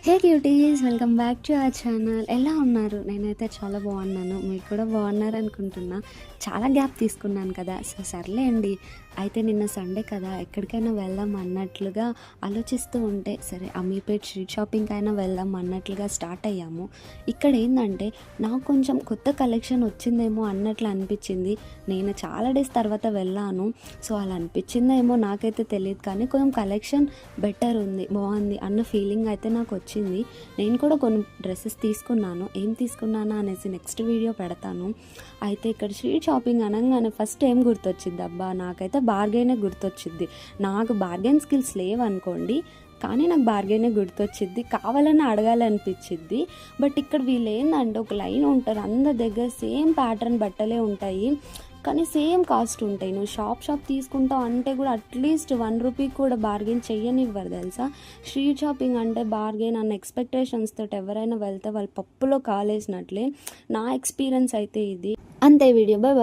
Hey cuties, welcome back to our channel. ఎలా ఉన్నారు? నేనైతే చాలా బాగున్నాను. మీరు కూడా బాగున్నారు అనుకుంటున్నా. చాలా గ్యాప్ తీసుకున్నాను కదా, సర్లే అండి. అయితే నిన్న సండే కదా, ఎక్కడికైనా వెళ్దాం అన్నట్లుగా ఆలోచిస్తూ ఉంటే సరే అమీర్పేట్ స్ట్రీట్ షాపింగ్కి అయినా వెళ్దాం అన్నట్లుగా స్టార్ట్ అయ్యాము. ఇక్కడ ఏంటంటే నాకు కొంచెం కొత్త కలెక్షన్ వచ్చిందేమో అన్నట్లు అనిపించింది. నేను చాలా డేస్ తర్వాత వెళ్ళాను. సో అలా అనిపించిందేమో నాకైతే తెలియదు, కానీ కొంచెం కలెక్షన్ బెటర్ ఉంది, బాగుంది అన్న ఫీలింగ్ అయితే నాకు వచ్చింది. నేను కూడా కొన్ని డ్రెస్సెస్ తీసుకున్నాను. ఏం తీసుకున్నానా అనేసి నెక్స్ట్ వీడియో పెడతాను. అయితే ఇక్కడ స్ట్రీట్ షాపింగ్ అనగానే ఫస్ట్ ఏం గుర్తొచ్చింది? అబ్బా, నాకైతే బార్గెనే గుర్తొచ్చింది. నాకు బార్గెన్ స్కిల్స్ లేవనుకోండి, కానీ నాకు బార్గెనే గుర్తొచ్చిద్ది. కావాలని అడగాలనిపించిద్ది. బట్ ఇక్కడ వీళ్ళు ఏంటంటే ఒక లైన్ ఉంటారు, అందరి దగ్గర సేమ్ ప్యాటర్న్ బట్టలే ఉంటాయి, కానీ సేమ్ కాస్ట్ ఉంటాయి. నువ్వు షాప్ తీసుకుంటావు అంటే కూడా అట్లీస్ట్ 1 రూపీ కూడా బార్గెన్ చెయ్యనివ్వరు తెలుసా. స్ట్రీట్ షాపింగ్ అంటే బార్గెన్ అన్న ఎక్స్పెక్టేషన్స్ తోటి ఎవరైనా వెళ్తే వాళ్ళు పప్పులో కాలేసినట్లే. నా ఎక్స్పీరియన్స్ అయితే ఇది. అంతే. Video bye.